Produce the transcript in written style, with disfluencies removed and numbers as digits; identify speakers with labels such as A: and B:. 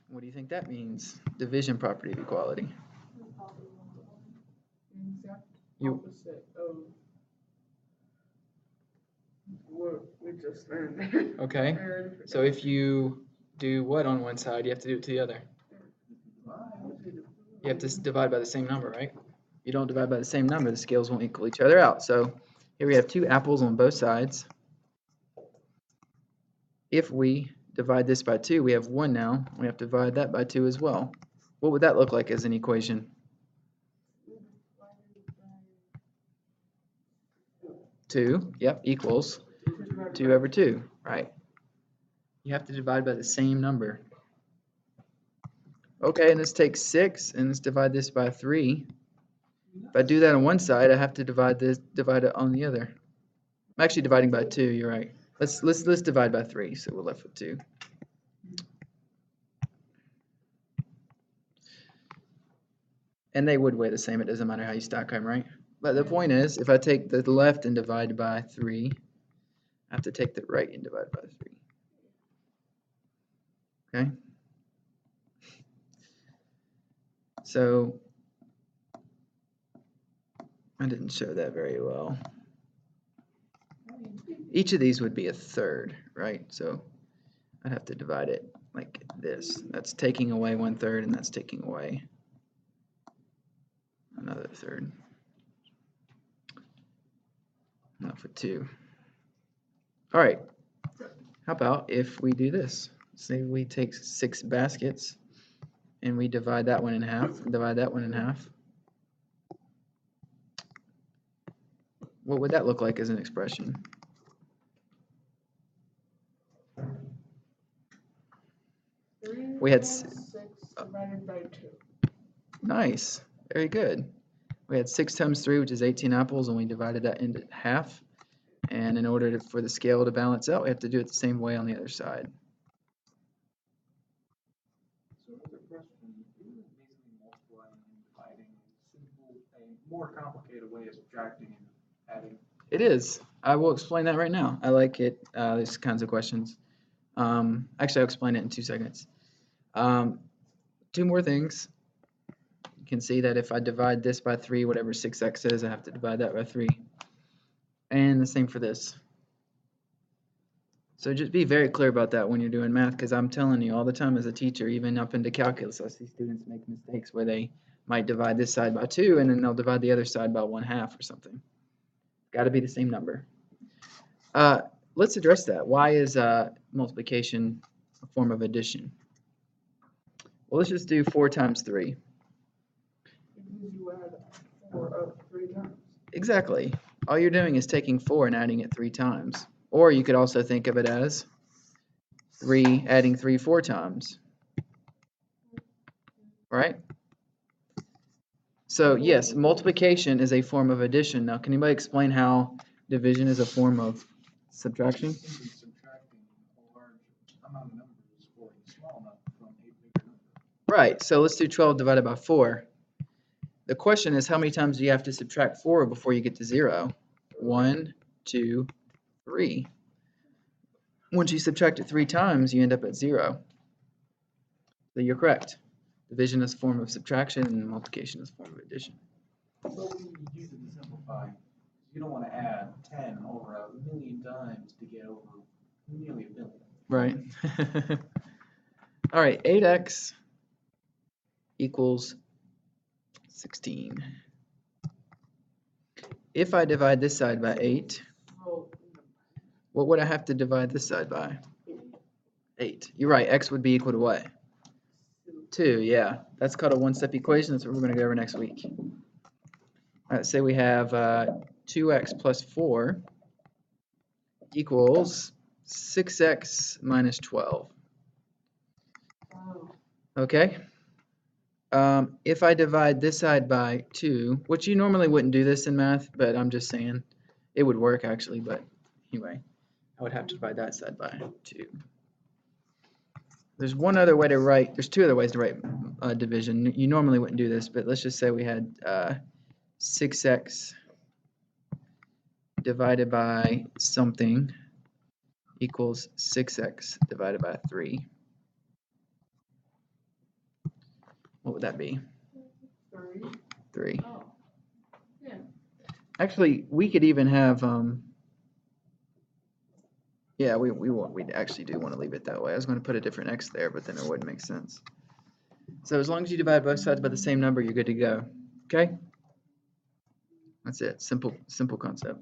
A: What do you think that means? Division property of equality.
B: Exact
A: You-
B: opposite of what we just learned.
A: Okay. So if you do what on one side, you have to do it to the other. You have to divide by the same number, right? You don't divide by the same number, the scales won't equal each other out. So here we have 2 apples on both sides. If we divide this by 2, we have 1 now. We have to divide that by 2 as well. What would that look like as an equation? 2, yep, equals 2 over 2, right? You have to divide by the same number. Okay, and this takes 6, and let's divide this by 3. If I do that on one side, I have to divide it on the other. I'm actually dividing by 2, you're right. Let's divide by 3, so we're left with 2. And they would weigh the same, it doesn't matter how you stack them, right? But the point is, if I take the left and divide by 3, I have to take the right and divide by 3. Okay? So, I didn't show that very well. Each of these would be a third, right? So, I'd have to divide it like this. That's taking away 1/3, and that's taking away another third. Not for 2. All right. How about if we do this? Say we take 6 baskets and we divide that one in half, and divide that one in half. What would that look like as an expression? We had
B: 6 divided by 2.
A: Nice. Very good. We had 6 times 3, which is 18 apples, and we divided that into half. And in order for the scale to balance out, we have to do it the same way on the other side.
C: So another question, isn't basically multiplying and dividing a more complicated way of subtracting and adding?
A: It is. I will explain that right now. I like it, these kinds of questions. Actually, I'll explain it in 2 seconds. 2 more things. You can see that if I divide this by 3, whatever 6x is, I have to divide that by 3. And the same for this. So just be very clear about that when you're doing math, because I'm telling you all the time as a teacher, even up into calculus, I see students make mistakes where they might divide this side by 2 and then they'll divide the other side by 1/2 or something. Got to be the same number. Let's address that. Why is multiplication a form of addition? Well, let's just do 4 times 3.
B: Because you add 4 up 3 times.
A: Exactly. All you're doing is taking 4 and adding it 3 times. Or you could also think of it as 3 adding 3 4 times. Right? So yes, multiplication is a form of addition. Now, can anybody explain how division is a form of subtraction?
C: Simply subtracting a large amount of numbers for a small number from a bigger number.
A: Right. So let's do 12 divided by 4. The question is, how many times do you have to subtract 4 before you get to 0? 1, 2, 3. Once you subtract it 3 times, you end up at 0. So you're correct. Division is a form of subtraction, and multiplication is a form of addition.
C: So we use it to simplify. You don't want to add 10 over 1,000,000 times to get over nearly 1 billion.
A: Right. All right, 8x equals 16. If I divide this side by 8, what would I have to divide this side by? 8. You're right, x would be equal to what? 2, yeah. That's called a one-step equation. That's what we're going to go over next week. All right, say we have 2x plus 4 equals 6x minus 12. Okay? If I divide this side by 2, which you normally wouldn't do this in math, but I'm just saying it would work actually, but anyway, I would have to divide that side by 2. There's one other way to write, there's 2 other ways to write division. You normally wouldn't do this, but let's just say we had 6x divided by something equals 6x divided by 3. What would that be?
B: 3.
A: 3.
B: Oh. Yeah.
A: Actually, we could even have, yeah, we actually do want to leave it that way. I was going to put a different x there, but then it wouldn't make sense. So as long as you divide both sides by the same number, you're good to go. Okay? That's it. Simple concept.